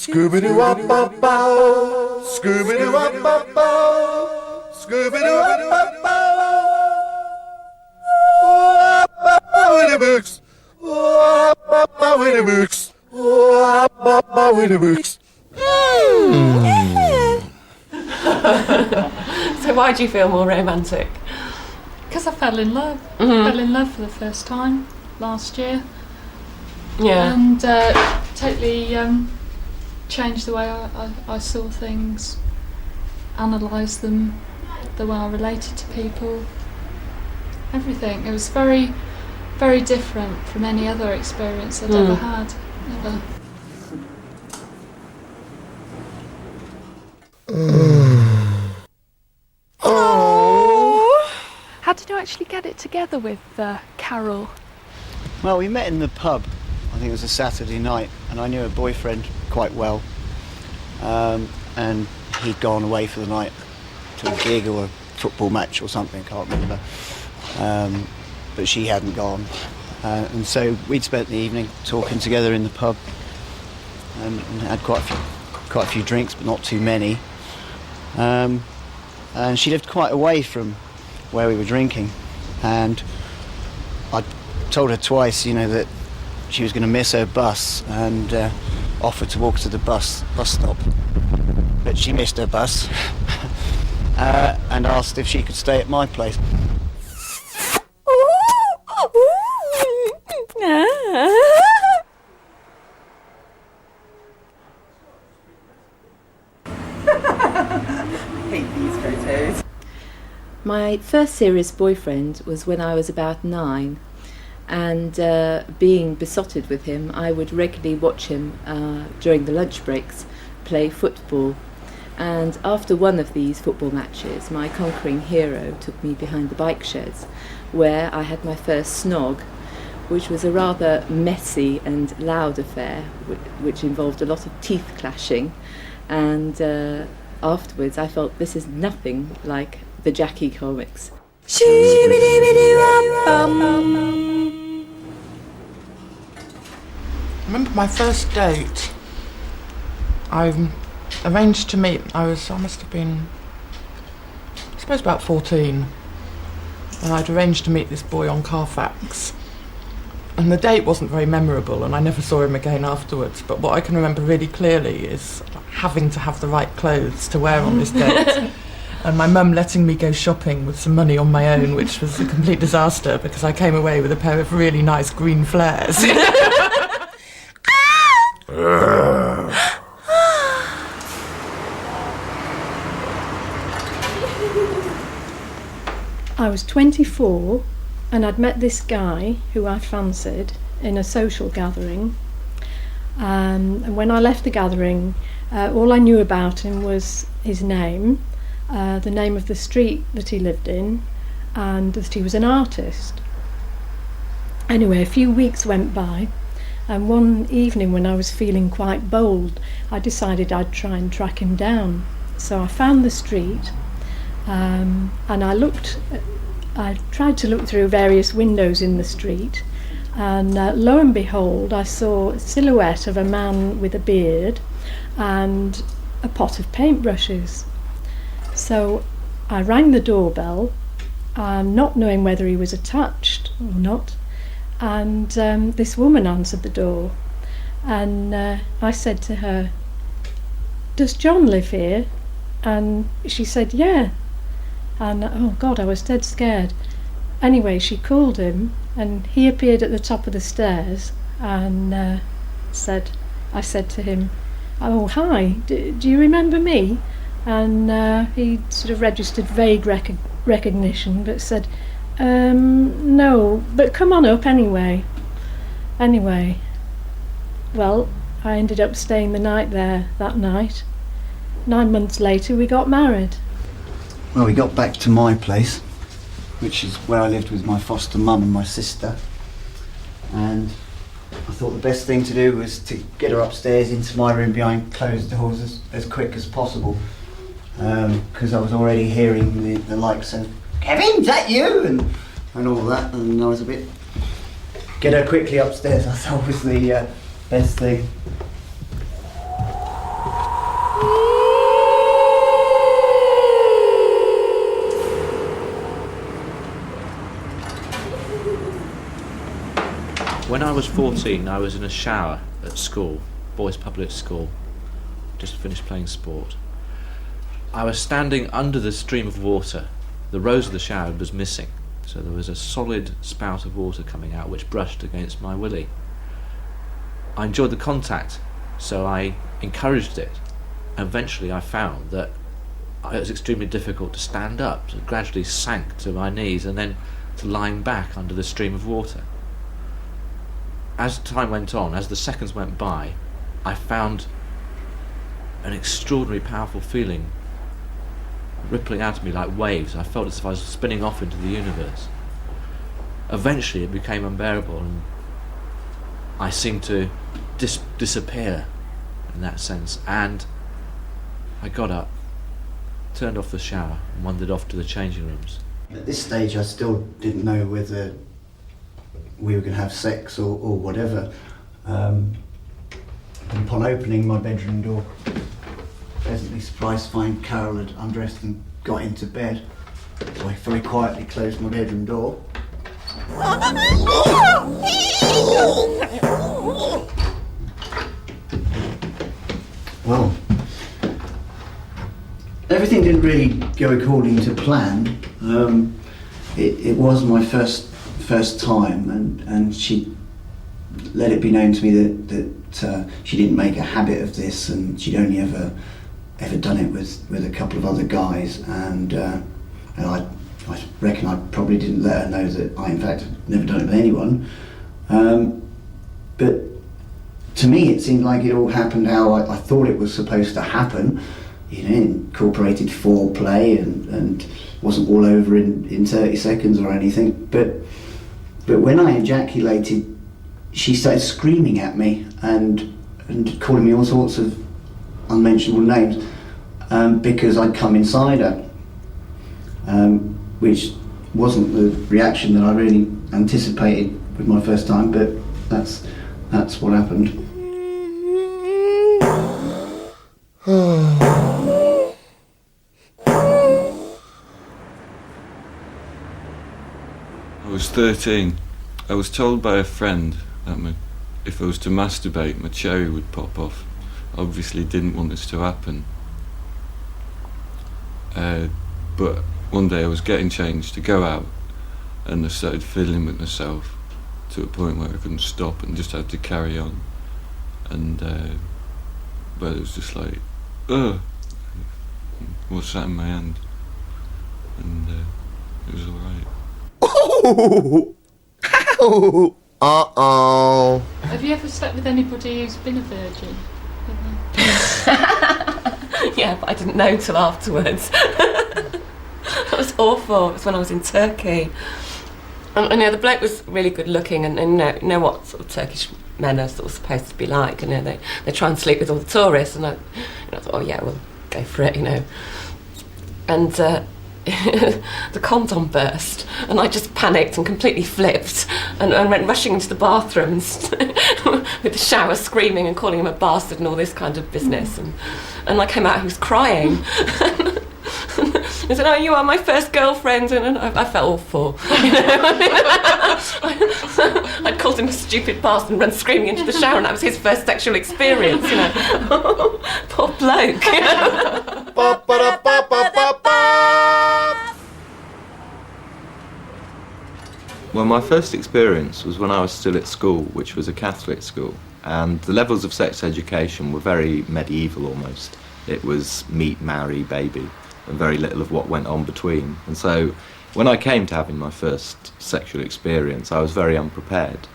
Scooby-Doo-Wop-Bop-Bow, Scooby-Doo-Wop-Bop-Bow, Scooby-Doo-Wop-Bop-Bow, Wop-Bop-Bow-Books, Wop-Bop-Bow-Books, Wop-Bop-Bow-Books. So why do you feel more romantic? Because I fell in love. Mm-hmm. Fell in love for the first time last year. Yeah. And totally changed the way I saw things, analysed them, the way I related to people, everything. It was very, very different from any other experience I'd ever had, ever. How did you actually get it together with Carol? Well, we met in the pub. I think it was a Saturday night, and I knew her boyfriend quite well. And he'd gone away for the night to a gig or a football match or something, I can't remember. But she hadn't gone. And so we'd spent the evening talking together in the pub and had quite a few drinks, but not too many. And she lived quite away from where we were drinking. And I told her twice, that she was going to miss her bus, and offered to walk to the bus stop. But she missed her bus and asked if she could stay at my place. Hate these photos. My first serious boyfriend was when I was about 9. And being besotted with him, I would regularly watch him during the lunch breaks play football. And after one of these football matches, my conquering hero took me behind the bike sheds, where I had my first snog, which was a rather messy and loud affair, which involved a lot of teeth clashing. And afterwards, I felt this is nothing like the Jackie comics. I remember my first date. I arranged to meet, I must have been, I suppose about 14, and I'd arranged to meet this boy on Carfax. And the date wasn't very memorable, and I never saw him again afterwards, but what I can remember really clearly is having to have the right clothes to wear on this date. And my mum letting me go shopping with some money on my own, which was a complete disaster because I came away with a pair of really nice green flares. I was 24 and I'd met this guy who I fancied in a social gathering. And when I left the gathering, all I knew about him was his name, the name of the street that he lived in, and that he was an artist. Anyway, a few weeks went by, and one evening when I was feeling quite bold, I decided I'd try and track him down. So I found the street, and I tried to look through various windows in the street, and lo and behold, I saw a silhouette of a man with a beard and a pot of paintbrushes. So I rang the doorbell, not knowing whether he was attached or not, and this woman answered the door, and I said to her, "Does John live here?" And she said, "Yeah." And oh God, I was dead scared. Anyway, she called him, and he appeared at the top of the stairs, and I said to him, "Oh, hi, do you remember me?" And he sort of registered vague recognition, but said, "No, but come on up anyway." Anyway, well, I ended up staying the night there that night. 9 months later, we got married. Well, we got back to my place, which is where I lived with my foster mum and my sister. And I thought the best thing to do was to get her upstairs into my room behind closed doors as quick as possible. Because I was already hearing the likes of, "Kevin, is that you?" and all that, and I was a bit... Get her quickly upstairs, I thought was the best thing. When I was 14, I was in a shower at school, boys' public school, just finished playing sport. I was standing under the stream of water. The rose of the shower was missing, so there was a solid spout of water coming out which brushed against my willy. I enjoyed the contact, so I encouraged it. Eventually I found that it was extremely difficult to stand up, so it gradually sank to my knees and then to lying back under the stream of water. As time went on, as the seconds went by, I found an extraordinary powerful feeling rippling out of me like waves. I felt as if I was spinning off into the universe. Eventually it became unbearable and I seemed to disappear in that sense, and I got up, turned off the shower and wandered off to the changing rooms. At this stage I still didn't know whether we were going to have sex or whatever. Upon opening my bedroom door, pleasantly surprised to find Carol had undressed and got into bed. So I very quietly closed my bedroom door. Well, everything didn't really go according to plan. It was my first time, and she let it be known to me that she didn't make a habit of this, and she'd only ever done it with a couple of other guys, and I reckon I probably didn't let her know that I in fact had never done it with anyone. But to me it seemed like it all happened how I thought it was supposed to happen. Incorporated foreplay and wasn't all over in 30 seconds or anything. But when I ejaculated, she started screaming at me and calling me all sorts of unmentionable names because I'd come inside her, which wasn't the reaction that I really anticipated with my first time, but that's what happened. I was 13. I was told by a friend that if I was to masturbate, my cherry would pop off. I obviously didn't want this to happen. But one day I was getting changed to go out, and I started fiddling with myself to a point where I couldn't stop and just had to carry on. And but it was just like, ugh, what's that in my hand? And it was alright. Oh! Ow! Uh-oh. Have you ever slept with anybody who's been a virgin? Yeah, but I didn't know till afterwards. That was awful. It was when I was in Turkey. And the bloke was really good looking, and you know what sort of Turkish men are sort of supposed to be like, and they try and sleep with all the tourists, and I thought, oh yeah, we'll go for it, And the condom burst, and I just panicked and completely flipped and went rushing into the bathroom with the shower, screaming and calling him a bastard and all this kind of business. And I came out, he was crying. He said, oh, you are my first girlfriend, and I felt awful. I'd called him a stupid bastard and run screaming into the shower, and that was his first sexual experience, Poor bloke. Well, my first experience was when I was still at school, which was a Catholic school, and the levels of sex education were very medieval almost. It was meet, marry, baby, and very little of what went on between. And so when I came to having my first sexual experience, I was very unprepared.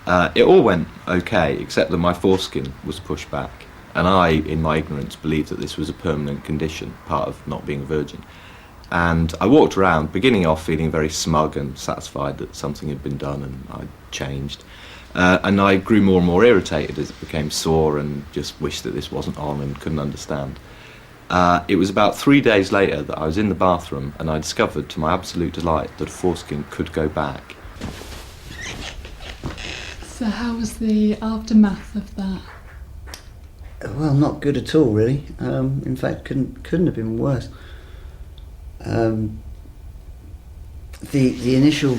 It all went okay, except that my foreskin was pushed back, and I, in my ignorance, believed that this was a permanent condition, part of not being a virgin. And I walked around, beginning off feeling very smug and satisfied that something had been done and I'd changed. And I grew more and more irritated as it became sore and just wished that this wasn't on and couldn't understand. It was about 3 days later that I was in the bathroom and I discovered, to my absolute delight, that a foreskin could go back. So how was the aftermath of that? Well, not good at all, really. In fact, couldn't have been worse. The initial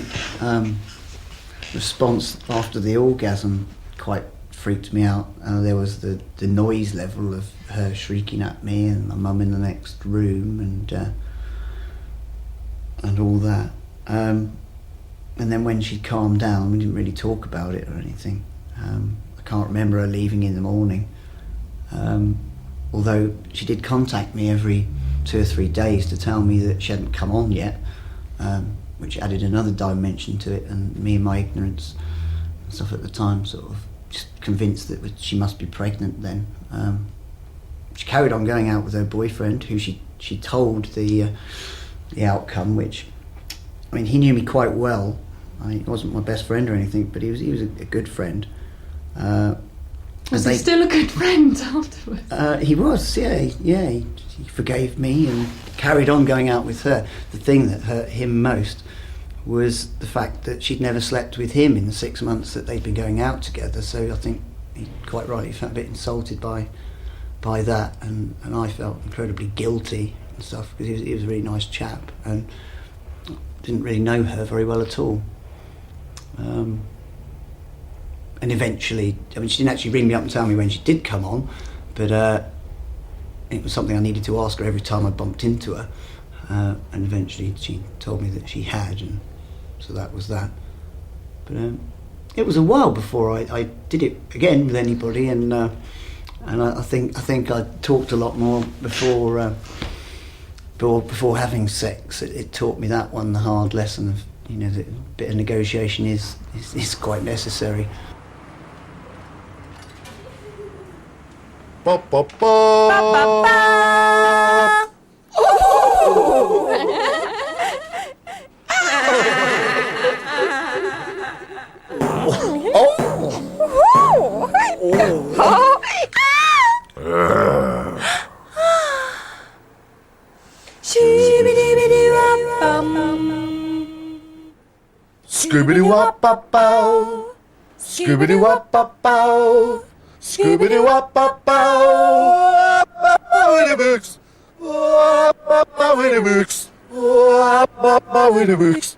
response after the orgasm quite freaked me out. There was the noise level of her shrieking at me and my mum in the next room and all that. And then when she calmed down, we didn't really talk about it or anything. I can't remember her leaving in the morning. Although she did contact me every 2 or 3 days to tell me that she hadn't come on yet, which added another dimension to it, and me and my ignorance and stuff at the time sort of just convinced that she must be pregnant then. She carried on going out with her boyfriend, who she told the outcome, which, I mean, he knew me quite well. He wasn't my best friend or anything, but he was a good friend. Was he still a good friend afterwards? He was, yeah. He forgave me and carried on going out with her. The thing that hurt him most was the fact that she'd never slept with him in the 6 months that they'd been going out together. So I think he quite rightly felt a bit insulted by that, and I felt incredibly guilty and stuff, because he was a really nice chap and didn't really know her very well at all. And eventually, I mean, she didn't actually ring me up and tell me when she did come on, but it was something I needed to ask her every time I bumped into her. And eventually she told me that she had, and so that was that. But it was a while before I did it again with anybody, and I think I talked a lot more before having sex. It taught me that one, the hard lesson of, you know, that a bit of negotiation is quite necessary. Ba, ba, ba. Ba, ba, ba. Scoobity-wop-bop-bow, scoobity-wop-bop-bow, scoobity-wop-bop-bow, wop-bop-bow-in-a-books, wop-bop-bow-in-a-books, wop-bop-bow-in-a-books.